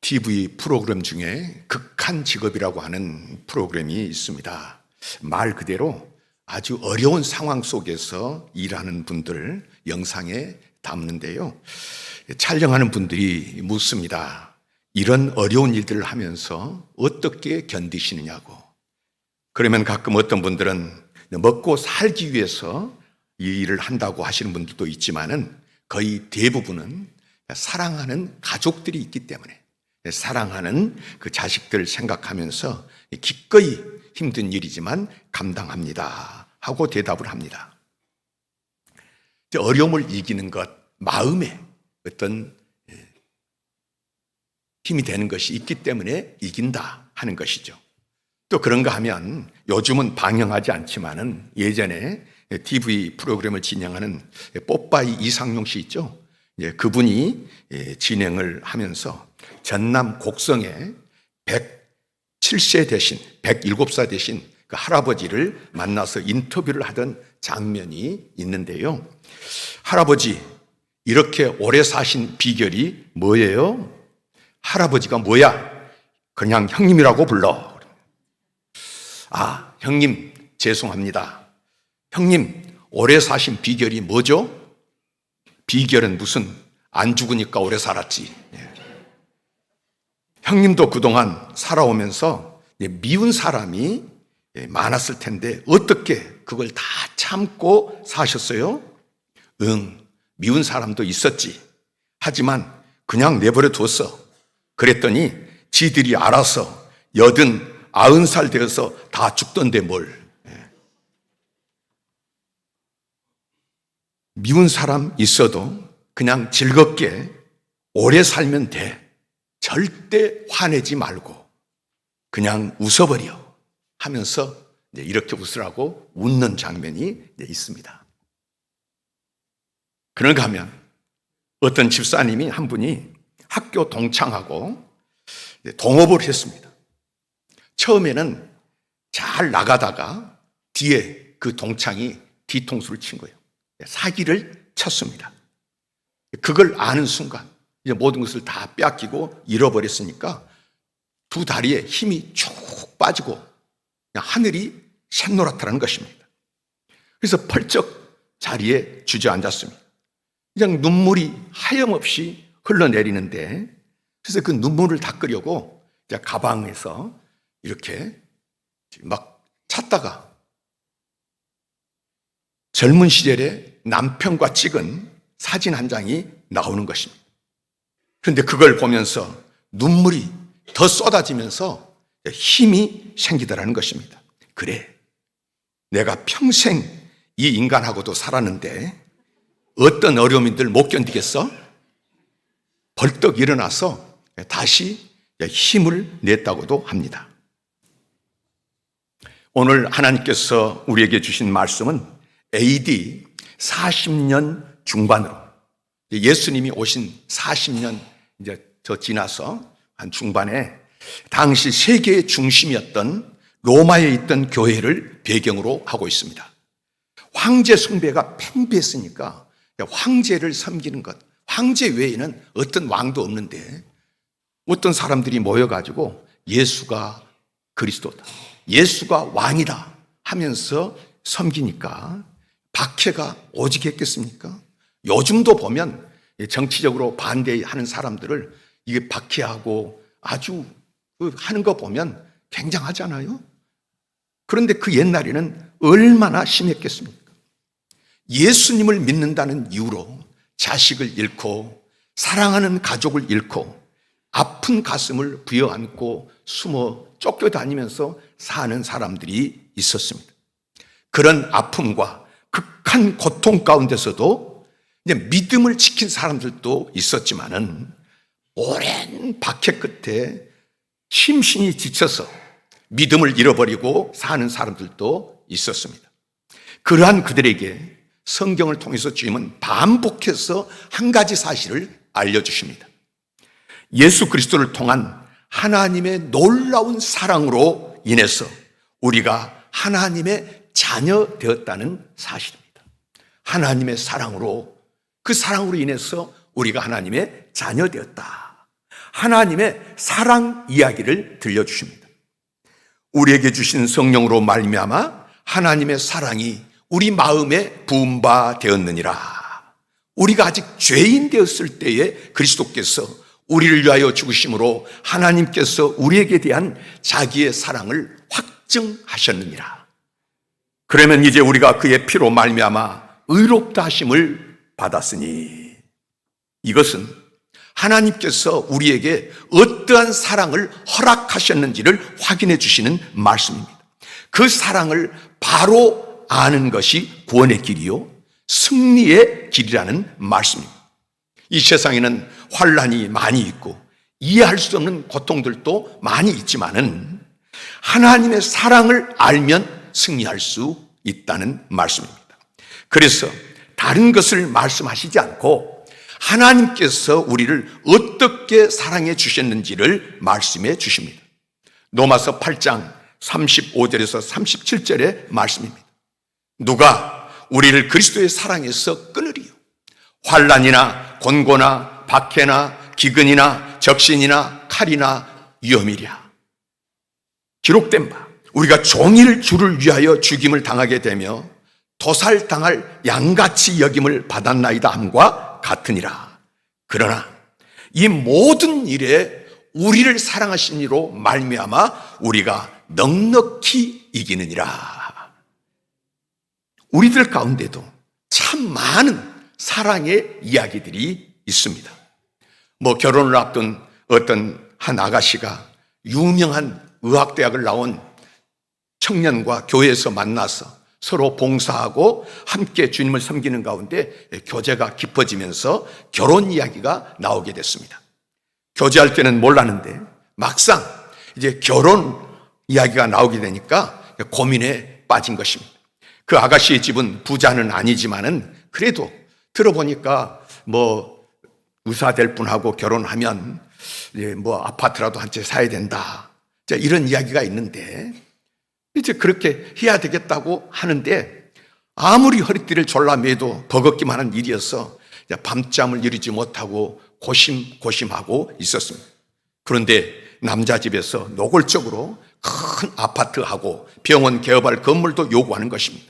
TV 프로그램 중에 극한 직업이라고 하는 프로그램이 있습니다. 말 그대로 아주 어려운 상황 속에서 일하는 분들 영상에 담는데요. 촬영하는 분들이 묻습니다. 이런 어려운 일들을 하면서 어떻게 견디시느냐고. 그러면 가끔 어떤 분들은 먹고 살기 위해서 이 일을 한다고 하시는 분들도 있지만은 거의 대부분은 사랑하는 가족들이 있기 때문에, 사랑하는 그 자식들 생각하면서 기꺼이 힘든 일이지만 감당합니다 하고 대답을 합니다. 어려움을 이기는 것, 마음에 어떤 힘이 되는 것이 있기 때문에 이긴다 하는 것이죠. 또 그런가 하면 요즘은 방영하지 않지만은 예전에 TV 프로그램을 진행하는 뽀빠이 이상용 씨 있죠. 그분이 진행을 하면서 전남 곡성에 107세 되신, 107살 되신 그 할아버지를 만나서 인터뷰를 하던 장면이 있는데요. 할아버지, 이렇게 오래 사신 비결이 뭐예요? 할아버지가 뭐야? 그냥 형님이라고 불러. 아, 형님, 죄송합니다. 형님, 오래 사신 비결이 뭐죠? 비결은 무슨 안 죽으니까 오래 살았지. 형님도 그동안 살아오면서 미운 사람이 많았을 텐데 어떻게 그걸 다 참고 사셨어요? 미운 사람도 있었지. 하지만 그냥 내버려 뒀어. 그랬더니 지들이 알아서 80, 90살 되어서 다 죽던데 뭘. 미운 사람 있어도 그냥 즐겁게 오래 살면 돼. 절대 화내지 말고 그냥 웃어버려 하면서 이렇게 웃으라고 웃는 장면이 있습니다. 그런가 하면 어떤 집사님이 한 분이 학교 동창하고 동업을 했습니다. 처음에는 잘 나가다가 뒤에 그 동창이 뒤통수를 친 거예요. 사기를 쳤습니다. 그걸 아는 순간 이제 모든 것을 다 빼앗기고 잃어버렸으니까 두 다리에 힘이 쭉 빠지고 그냥 하늘이 샛노랗다는 것입니다. 그래서 펄쩍 자리에 주저앉았습니다. 그냥 눈물이 하염없이 흘러내리는데, 그래서 그 눈물을 닦으려고 이제 가방에서 이렇게 막 찾다가 젊은 시절에 남편과 찍은 사진 한 장이 나오는 것입니다. 그런데 그걸 보면서 눈물이 더 쏟아지면서 힘이 생기더라는 것입니다. 그래, 내가 평생 이 인간하고도 살았는데 어떤 어려움인들 못 견디겠어? 벌떡 일어나서 다시 힘을 냈다고도 합니다. 오늘 하나님께서 우리에게 주신 말씀은 AD 40년 중반으로, 예수님이 오신 40년 이제 더 지나서 한 중반에 당시 세계의 중심이었던 로마에 있던 교회를 배경으로 하고 있습니다. 황제 숭배가 팽배했으니까 황제를 섬기는 것, 황제 외에는 어떤 왕도 없는데 어떤 사람들이 모여가지고 예수가 그리스도다, 예수가 왕이다 하면서 섬기니까 박해가 오직했겠습니까? 요즘도 보면 정치적으로 반대하는 사람들을 이게 박해하고 아주 하는 거 보면 굉장하잖아요. 그런데 그 옛날에는 얼마나 심했겠습니까? 예수님을 믿는다는 이유로 자식을 잃고 사랑하는 가족을 잃고 아픈 가슴을 부여안고 숨어 쫓겨다니면서 사는 사람들이 있었습니다. 그런 아픔과 극한 고통 가운데서도 이제 믿음을 지킨 사람들도 있었지만은 오랜 박해 끝에 심신이 지쳐서 믿음을 잃어버리고 사는 사람들도 있었습니다. 그러한 그들에게 성경을 통해서 주님은 반복해서 한 가지 사실을 알려주십니다. 예수 그리스도를 통한 하나님의 놀라운 사랑으로 인해서 우리가 하나님의 자녀 되었다는 사실입니다. 하나님의 사랑으로, 그 사랑으로 인해서 우리가 하나님의 자녀 되었다. 하나님의 사랑 이야기를 들려주십니다. 우리에게 주신 성령으로 말미암아 하나님의 사랑이 우리 마음에 부은 바 되었느니라. 우리가 아직 죄인 되었을 때에 그리스도께서 우리를 위하여 죽으심으로 하나님께서 우리에게 대한 자기의 사랑을 확증하셨느니라. 그러면 이제 우리가 그의 피로 말미암아 의롭다 하심을 받았으니, 이것은 하나님께서 우리에게 어떠한 사랑을 허락하셨는지를 확인해 주시는 말씀입니다. 그 사랑을 바로 아는 것이 구원의 길이요 승리의 길이라는 말씀입니다. 이 세상에는 환난이 많이 있고 이해할 수 없는 고통들도 많이 있지만은 하나님의 사랑을 알면 승리할 수 있다는 말씀입니다. 그래서 다른 것을 말씀하시지 않고 하나님께서 우리를 어떻게 사랑해 주셨는지를 말씀해 주십니다. 로마서 8장 35절에서 37절의 말씀입니다. 누가 우리를 그리스도의 사랑에서 끊으리요? 환난이나 곤고나 박해나 기근이나 적신이나 칼이나 위험이랴. 기록된 바 우리가 종일 주를 위하여 죽임을 당하게 되며 도살당할 양같이 여김을 받았나이다 함과 같으니라. 그러나 이 모든 일에 우리를 사랑하신 이로 말미암아 우리가 넉넉히 이기느니라. 우리들 가운데도 참 많은 사랑의 이야기들이 있습니다. 결혼을 앞둔 어떤 한 아가씨가 유명한 의학대학을 나온 청년과 교회에서 만나서 서로 봉사하고 함께 주님을 섬기는 가운데 교제가 깊어지면서 결혼 이야기가 나오게 됐습니다. 교제할 때는 몰랐는데 막상 이제 결혼 이야기가 나오게 되니까 고민에 빠진 것입니다. 그 아가씨의 집은 부자는 아니지만은 그래도 들어보니까 의사 될 분하고 결혼하면 아파트라도 한 채 사야 된다, 이런 이야기가 있는데 이제 그렇게 해야 되겠다고 하는데 아무리 허리띠를 졸라매도 버겁기만 한 일이어서 밤잠을 이루지 못하고 고심하고 있었습니다. 그런데 남자 집에서 노골적으로 큰 아파트하고 병원 개업할 건물도 요구하는 것입니다.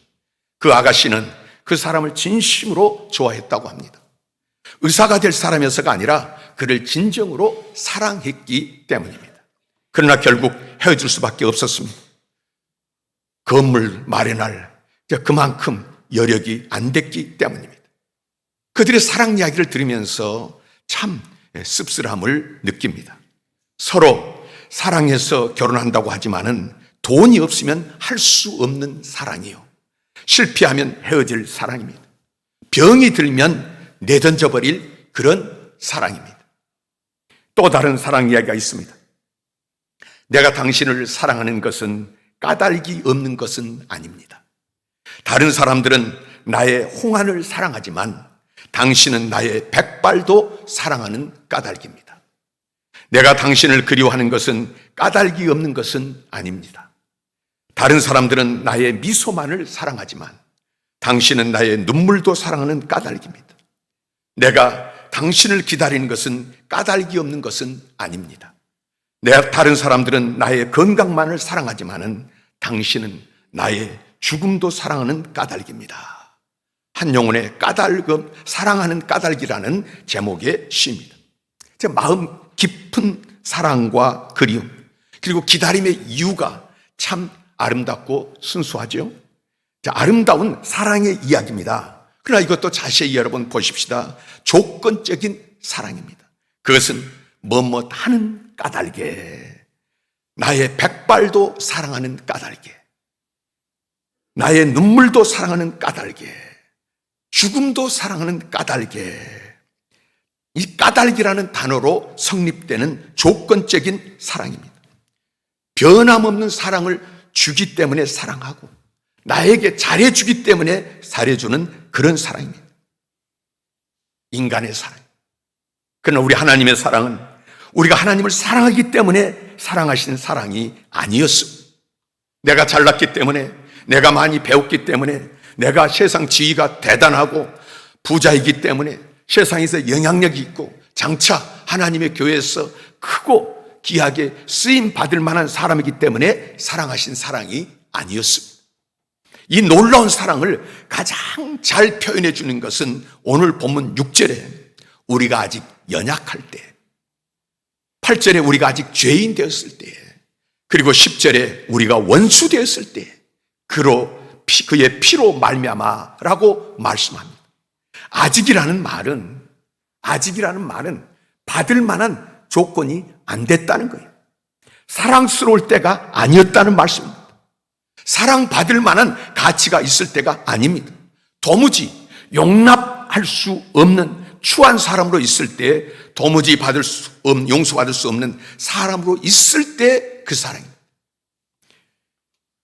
그 아가씨는 그 사람을 진심으로 좋아했다고 합니다. 의사가 될 사람이어서가 아니라 그를 진정으로 사랑했기 때문입니다. 그러나 결국 헤어질 수밖에 없었습니다. 건물 마련할 그만큼 여력이 안 됐기 때문입니다. 그들의 사랑 이야기를 들으면서 참 씁쓸함을 느낍니다. 서로 사랑해서 결혼한다고 하지만은 돈이 없으면 할 수 없는 사랑이요, 실패하면 헤어질 사랑입니다. 병이 들면 내던져 버릴 그런 사랑입니다. 또 다른 사랑 이야기가 있습니다. 내가 당신을 사랑하는 것은 까닭이 없는 것은 아닙니다. 다른 사람들은 나의 홍한을 사랑하지만 당신은 나의 백발도 사랑하는 까닭입니다. 내가 당신을 그리워하는 것은 까닭이 없는 것은 아닙니다. 다른 사람들은 나의 미소만을 사랑하지만 당신은 나의 눈물도 사랑하는 까닭입니다. 내가 당신을 기다리는 것은 까닭이 없는 것은 아닙니다. 다른 사람들은 나의 건강만을 사랑하지만은 당신은 나의 죽음도 사랑하는 까닭입니다. 한용운의 까닭은 사랑하는 까닭이라는 제목의 시입니다. 마음 깊은 사랑과 그리움, 그리고 기다림의 이유가 참 아름답고 순수하죠. 아름다운 사랑의 이야기입니다. 그러나 이것도 자세히 여러분 보십시다. 조건적인 사랑입니다. 그것은 뭐뭐 하는 까닭에, 나의 백발도 사랑하는 까닭에, 나의 눈물도 사랑하는 까닭에, 죽음도 사랑하는 까닭에, 이 까닭이라는 단어로 성립되는 조건적인 사랑입니다. 변함없는 사랑을 주기 때문에 사랑하고 나에게 잘해주기 때문에 잘해주는 그런 사랑입니다. 인간의 사랑. 그러나 우리 하나님의 사랑은 우리가 하나님을 사랑하기 때문에 사랑하시는 사랑이 아니었습니다. 내가 잘났기 때문에, 내가 많이 배웠기 때문에, 내가 세상 지위가 대단하고 부자이기 때문에, 세상에서 영향력이 있고 장차 하나님의 교회에서 크고 귀하게 쓰임 받을 만한 사람이기 때문에 사랑하신 사랑이 아니었습니다. 이 놀라운 사랑을 가장 잘 표현해 주는 것은 오늘 본문 6절에 우리가 아직 연약할 때, 8절에 우리가 아직 죄인 되었을 때, 그리고 10절에 우리가 원수 되었을 때 그의 피로 말미암아라고 말씀합니다. 아직이라는 말은 받을 만한 조건이 안 됐다는 거예요. 사랑스러울 때가 아니었다는 말씀입니다. 사랑받을 만한 가치가 있을 때가 아닙니다. 도무지 용납할 수 없는 추한 사람으로 있을 때, 도무지 용서받을 수 없는 사람으로 있을 때 그 사랑입니다.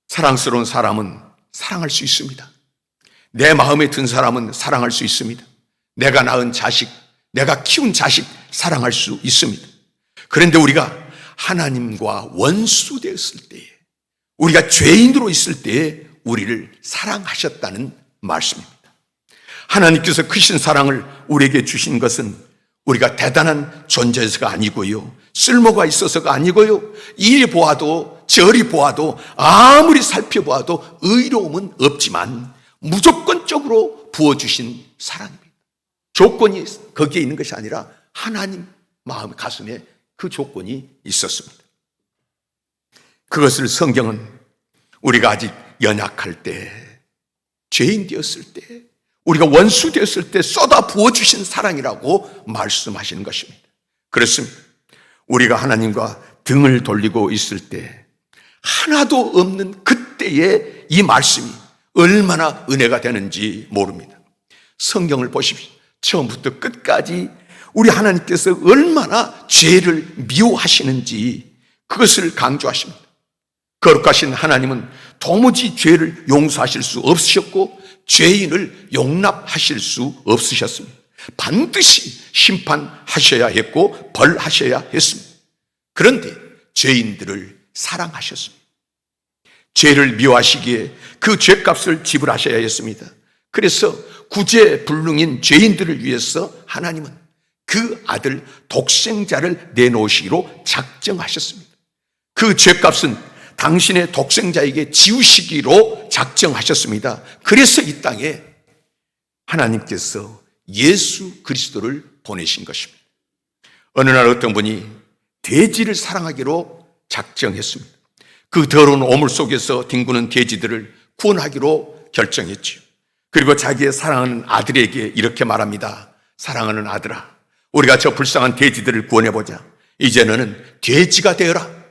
사랑스러운 사람은 사랑할 수 있습니다. 내 마음에 든 사람은 사랑할 수 있습니다. 내가 낳은 자식, 내가 키운 자식 사랑할 수 있습니다. 그런데 우리가 하나님과 원수 되었을 때에, 우리가 죄인으로 있을 때에 우리를 사랑하셨다는 말씀입니다. 하나님께서 크신 사랑을 우리에게 주신 것은 우리가 대단한 존재에서가 아니고요, 쓸모가 있어서가 아니고요, 이리 보아도 저리 보아도 아무리 살펴보아도 의로움은 없지만 무조건적으로 부어주신 사랑입니다. 조건이 거기에 있는 것이 아니라 하나님 마음 가슴에 그 조건이 있었습니다. 그것을 성경은 우리가 아직 연약할 때, 죄인 되었을 때, 우리가 원수 되었을 때 쏟아 부어주신 사랑이라고 말씀하시는 것입니다. 그렇습니다. 우리가 하나님과 등을 돌리고 있을 때 하나도 없는 그때에 이 말씀이 얼마나 은혜가 되는지 모릅니다. 성경을 보십시오. 처음부터 끝까지 우리 하나님께서 얼마나 죄를 미워하시는지 그것을 강조하십니다. 거룩하신 하나님은 도무지 죄를 용서하실 수 없으셨고 죄인을 용납하실 수 없으셨습니다. 반드시 심판하셔야 했고 벌하셔야 했습니다. 그런데 죄인들을 사랑하셨습니다. 죄를 미워하시기에 그 죄값을 지불하셔야 했습니다. 그래서 구제불능인 죄인들을 위해서 하나님은 그 아들 독생자를 내놓으시기로 작정하셨습니다. 그 죄값은 당신의 독생자에게 지우시기로 작정하셨습니다. 그래서 이 땅에 하나님께서 예수 그리스도를 보내신 것입니다. 어느 날 어떤 분이 돼지를 사랑하기로 작정했습니다. 그 더러운 오물 속에서 뒹구는 돼지들을 구원하기로 결정했지요. 그리고 자기의 사랑하는 아들에게 이렇게 말합니다. 사랑하는 아들아, 우리가 저 불쌍한 돼지들을 구원해보자. 이제 너는 돼지가 되어라.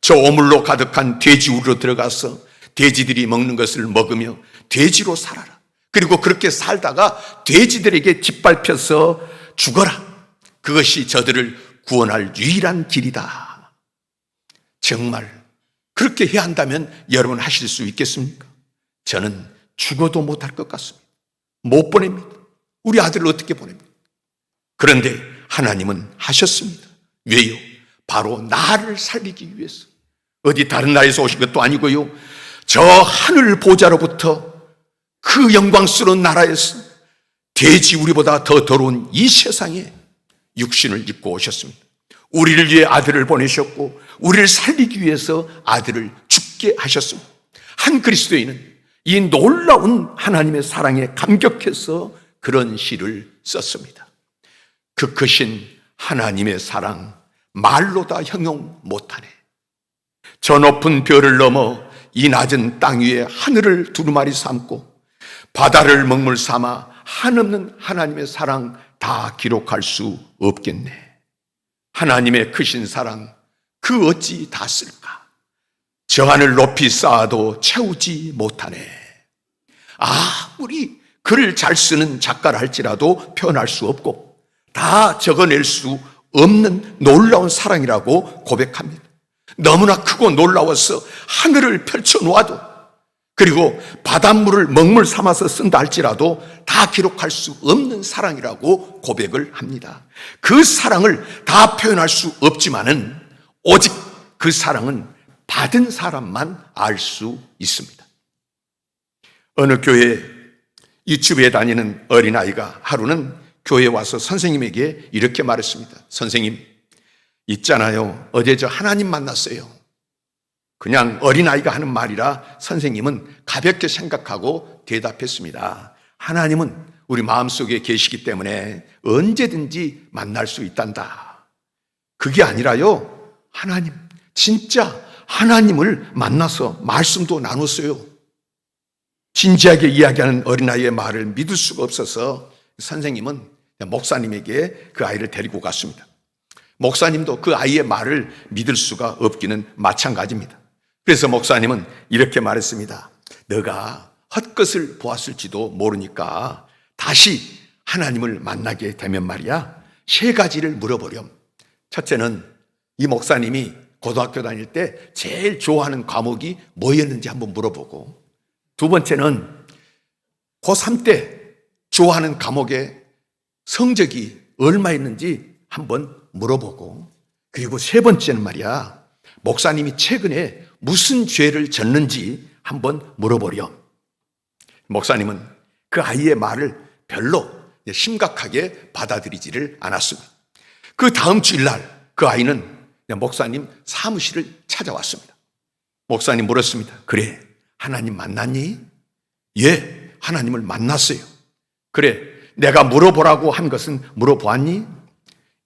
저 오물로 가득한 돼지우리로 들어가서 돼지들이 먹는 것을 먹으며 돼지로 살아라. 그리고 그렇게 살다가 돼지들에게 짓밟혀서 죽어라. 그것이 저들을 구원할 유일한 길이다. 정말 그렇게 해야 한다면 여러분 하실 수 있겠습니까? 저는 죽어도 못할 것 같습니다. 못 보냅니다. 우리 아들을 어떻게 보냅니까? 그런데 하나님은 하셨습니다. 왜요? 바로 나를 살리기 위해서. 어디 다른 나라에서 오신 것도 아니고요, 저 하늘 보좌로부터 그 영광스러운 나라에서 돼지 우리보다 더 더러운 이 세상에 육신을 입고 오셨습니다. 우리를 위해 아들을 보내셨고 우리를 살리기 위해서 아들을 죽게 하셨습니다. 한 그리스도인은 이 놀라운 하나님의 사랑에 감격해서 그런 시를 썼습니다. 그 크신 하나님의 사랑 말로 다 형용 못하네. 저 높은 별을 넘어 이 낮은 땅 위에 하늘을 두루마리 삼고 바다를 먹물 삼아 한없는 하나님의 사랑 다 기록할 수 없겠네. 하나님의 크신 사랑 그 어찌 다 쓸까? 저 하늘 높이 쌓아도 채우지 못하네. 아무리 글을 잘 쓰는 작가라 할지라도 표현할 수 없고 다 적어낼 수 없는 놀라운 사랑이라고 고백합니다. 너무나 크고 놀라워서 하늘을 펼쳐놓아도, 그리고 바닷물을 먹물 삼아서 쓴다 할지라도 다 기록할 수 없는 사랑이라고 고백을 합니다. 그 사랑을 다 표현할 수 없지만은 오직 그 사랑은 받은 사람만 알 수 있습니다. 어느 교회 유치부에 다니는 어린아이가 하루는 교회에 와서 선생님에게 이렇게 말했습니다. 선생님, 있잖아요. 어제 저 하나님 만났어요. 그냥 어린아이가 하는 말이라 선생님은 가볍게 생각하고 대답했습니다. 하나님은 우리 마음속에 계시기 때문에 언제든지 만날 수 있단다. 그게 아니라요. 하나님, 진짜 하나님을 만나서 말씀도 나눴어요. 진지하게 이야기하는 어린아이의 말을 믿을 수가 없어서 선생님은 목사님에게 그 아이를 데리고 갔습니다. 목사님도 그 아이의 말을 믿을 수가 없기는 마찬가지입니다. 그래서 목사님은 이렇게 말했습니다. 너가 헛것을 보았을지도 모르니까 다시 하나님을 만나게 되면 말이야, 세 가지를 물어보렴. 첫째는 이 목사님이 고등학교 다닐 때 제일 좋아하는 과목이 뭐였는지 한번 물어보고, 두 번째는 고3 때 좋아하는 과목의 성적이 얼마였는지 한번 물어보고, 그리고 세 번째는 말이야, 목사님이 최근에 무슨 죄를 졌는지 한번 물어보렴. 목사님은 그 아이의 말을 별로 심각하게 받아들이지를 않았습니다. 그 다음 주일날 그 아이는 목사님 사무실을 찾아왔습니다. 목사님 물었습니다. 그래, 하나님 만났니? 예, 하나님을 만났어요. 그래, 내가 물어보라고 한 것은 물어보았니?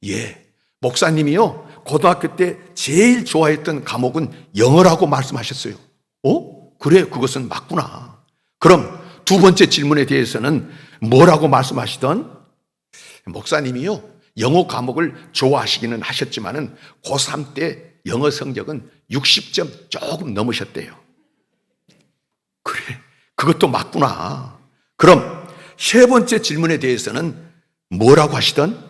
예, 목사님이요, 고등학교 때 제일 좋아했던 과목은 영어라고 말씀하셨어요. 그래, 그것은 맞구나. 그럼 두 번째 질문에 대해서는 뭐라고 말씀하시던? 목사님이요, 영어 과목을 좋아하시기는 하셨지만은 고3 때 영어 성적은 60점 조금 넘으셨대요. 그래, 그것도 맞구나. 그럼 세 번째 질문에 대해서는 뭐라고 하시던?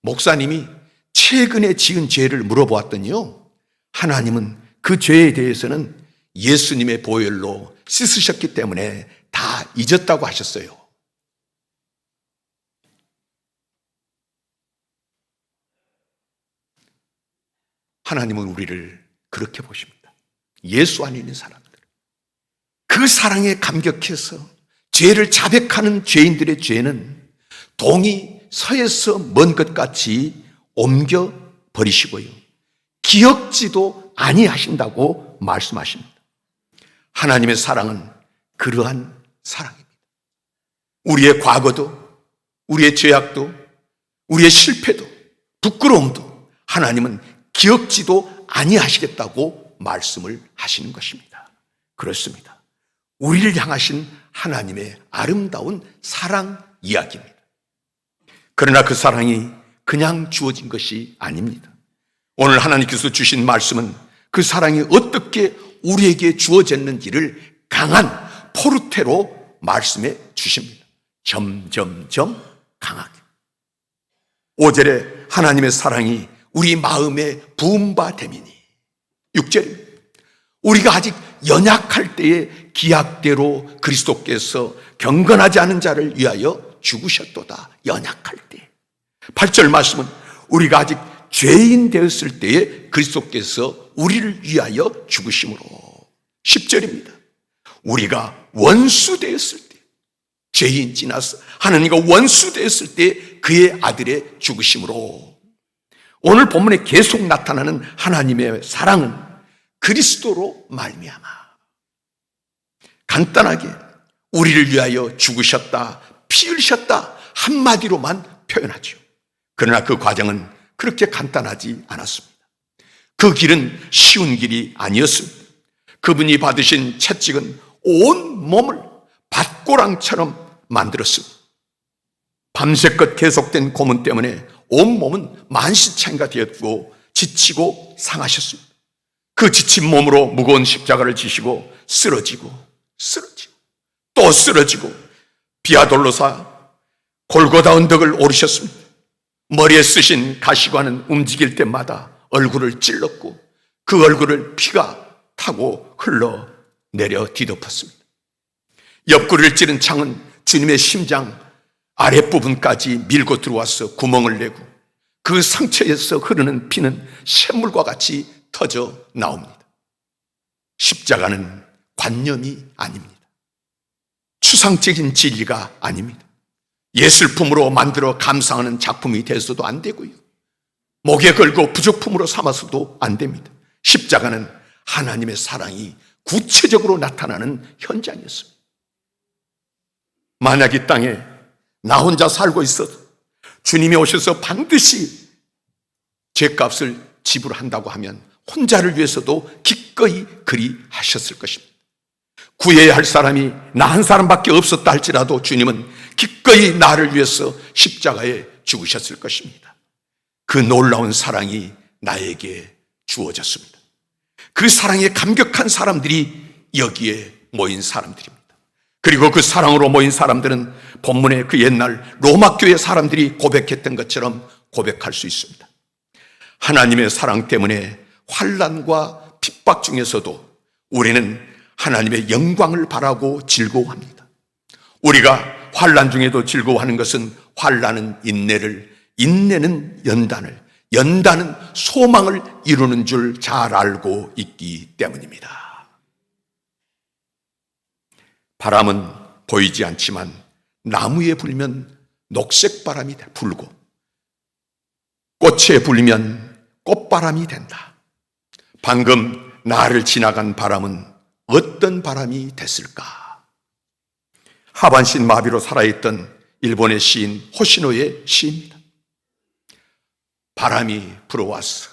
목사님이 최근에 지은 죄를 물어보았더니요, 하나님은 그 죄에 대해서는 예수님의 보혈로 씻으셨기 때문에 다 잊었다고 하셨어요. 하나님은 우리를 그렇게 보십니다. 예수 안에 있는 사람들, 그 사랑에 감격해서 죄를 자백하는 죄인들의 죄는 동이 서에서 먼 것 같이 옮겨 버리시고요, 기억지도 아니하신다고 말씀하십니다. 하나님의 사랑은 그러한 사랑입니다. 우리의 과거도, 우리의 죄악도, 우리의 실패도, 부끄러움도 하나님은 기억지도 아니하시겠다고 말씀을 하시는 것입니다. 그렇습니다. 우리를 향하신 하나님의 아름다운 사랑 이야기입니다. 그러나 그 사랑이 그냥 주어진 것이 아닙니다. 오늘 하나님께서 주신 말씀은 그 사랑이 어떻게 우리에게 주어졌는지를 강한 포르테로 말씀해 주십니다. 점점점 강하게. 5절에 하나님의 사랑이 우리 마음에 부은 바 되미니, 6절입니다. 우리가 아직 연약할 때에 기약대로 그리스도께서 경건하지 않은 자를 위하여 죽으셨도다. 연약할 때. 8절 말씀은 우리가 아직 죄인 되었을 때에 그리스도께서 우리를 위하여 죽으심으로. 10절입니다. 우리가 원수 되었을 때, 죄인 지나서 하나님과 원수 되었을 때 그의 아들의 죽으심으로. 오늘 본문에 계속 나타나는 하나님의 사랑은 그리스도로 말미암아. 간단하게 우리를 위하여 죽으셨다, 피 흘리셨다 한마디로만 표현하죠. 그러나 그 과정은 그렇게 간단하지 않았습니다. 그 길은 쉬운 길이 아니었습니다. 그분이 받으신 채찍은 온 몸을 밭고랑처럼 만들었습니다. 밤새껏 계속된 고문 때문에 온 몸은 만시창이가 되었고 지치고 상하셨습니다. 그 지친 몸으로 무거운 십자가를 지시고 쓰러지고 또 쓰러지고 비아돌로사 골고다 언덕을 오르셨습니다. 머리에 쓰신 가시관은 움직일 때마다 얼굴을 찔렀고 그 얼굴을 피가 타고 흘러내려 뒤덮었습니다. 옆구리를 찌른 창은 주님의 심장 아랫부분까지 밀고 들어와서 구멍을 내고 그 상처에서 흐르는 피는 샘물과 같이 터져 나옵니다. 십자가는 관념이 아닙니다. 추상적인 진리가 아닙니다. 예술품으로 만들어 감상하는 작품이 돼서도 안 되고요. 목에 걸고 부족품으로 삼아서도 안 됩니다. 십자가는 하나님의 사랑이 구체적으로 나타나는 현장이었습니다. 만약 이 땅에 나 혼자 살고 있어도 주님이 오셔서 반드시 죄값을 지불한다고 하면 혼자를 위해서도 기꺼이 그리 하셨을 것입니다. 구해야 할 사람이 나 한 사람밖에 없었다 할지라도 주님은 기꺼이 나를 위해서 십자가에 죽으셨을 것입니다. 그 놀라운 사랑이 나에게 주어졌습니다. 그 사랑에 감격한 사람들이 여기에 모인 사람들입니다. 그리고 그 사랑으로 모인 사람들은 본문의 그 옛날 로마 교회 사람들이 고백했던 것처럼 고백할 수 있습니다. 하나님의 사랑 때문에 환난과 핍박 중에서도 우리는 하나님의 영광을 바라고 즐거워합니다. 우리가 환난 중에도 즐거워하는 것은 환난은 인내를, 인내는 연단을, 연단은 소망을 이루는 줄 잘 알고 있기 때문입니다. 바람은 보이지 않지만 나무에 불면 녹색 바람이 불고 꽃에 불면 꽃바람이 된다. 방금 나를 지나간 바람은 어떤 바람이 됐을까? 하반신 마비로 살아있던 일본의 시인 호시노의 시입니다. 바람이 불어와서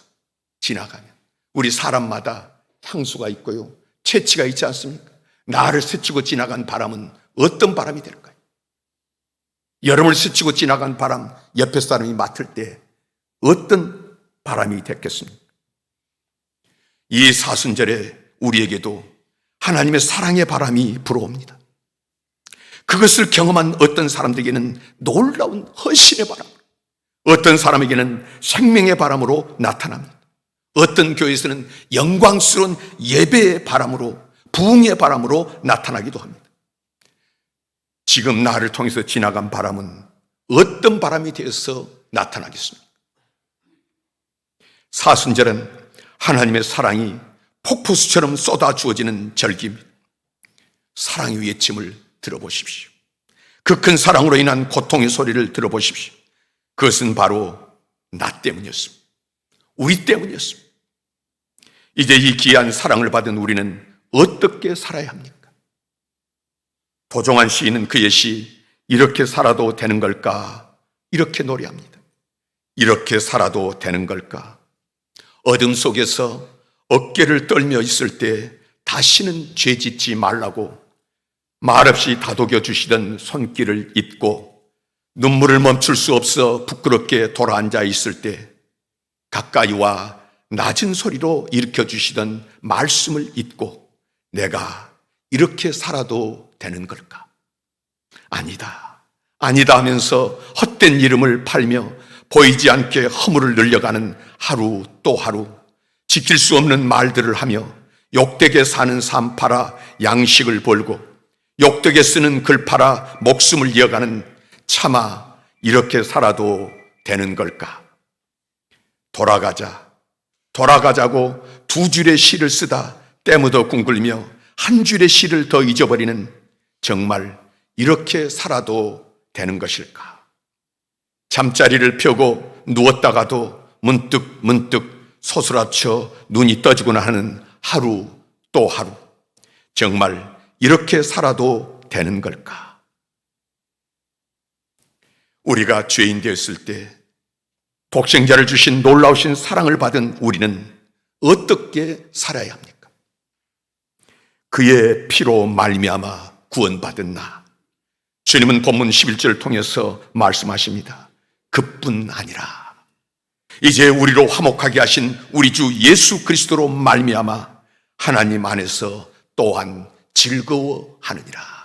지나가면 우리 사람마다 향수가 있고요, 체취가 있지 않습니까? 나를 스치고 지나간 바람은 어떤 바람이 될까요? 여러분을 스치고 지나간 바람, 옆에 사람이 맡을 때 어떤 바람이 됐겠습니까? 이 사순절에 우리에게도 하나님의 사랑의 바람이 불어옵니다. 그것을 경험한 어떤 사람들에게는 놀라운 헌신의 바람, 어떤 사람에게는 생명의 바람으로 나타납니다. 어떤 교회에서는 영광스러운 예배의 바람으로, 부흥의 바람으로 나타나기도 합니다. 지금 나를 통해서 지나간 바람은 어떤 바람이 되어서 나타나겠습니까? 사순절은 하나님의 사랑이 폭포수처럼 쏟아 주어지는 절기입니다. 사랑의 외침을 들어보십시오. 그 큰 사랑으로 인한 고통의 소리를 들어보십시오. 그것은 바로 나 때문이었습니다. 우리 때문이었습니다. 이제 이 귀한 사랑을 받은 우리는 어떻게 살아야 합니까? 도종환 시인은 그의 시 이렇게 살아도 되는 걸까? 이렇게 노래합니다. 이렇게 살아도 되는 걸까? 어둠 속에서 어깨를 떨며 있을 때 다시는 죄 짓지 말라고 말없이 다독여 주시던 손길을 잊고 눈물을 멈출 수 없어 부끄럽게 돌아앉아 있을 때 가까이 와 낮은 소리로 일으켜 주시던 말씀을 잊고 내가 이렇게 살아도 되는 걸까? 아니다, 아니다 하면서 헛된 이름을 팔며 보이지 않게 허물을 늘려가는 하루 또 하루, 지킬 수 없는 말들을 하며 욕되게 사는 삶 팔아 양식을 벌고 욕되게 쓰는 글 팔아 목숨을 이어가는 차마 이렇게 살아도 되는 걸까? 돌아가자고 두 줄의 시를 쓰다 때묻어 궁글며 한 줄의 시를 더 잊어버리는 정말 이렇게 살아도 되는 것일까? 잠자리를 펴고 누웠다가도 문득 소스라쳐 눈이 떠지거나 하는 하루 또 하루, 정말 이렇게 살아도 되는 걸까? 우리가 죄인 되었을 때 독생자를 주신 놀라우신 사랑을 받은 우리는 어떻게 살아야 합니까? 그의 피로 말미암아 구원받은 나, 주님은 본문 11절을 통해서 말씀하십니다. 그뿐 아니라 이제 우리로 화목하게 하신 우리 주 예수 그리스도로 말미암아 하나님 안에서 또한 즐거워하느니라.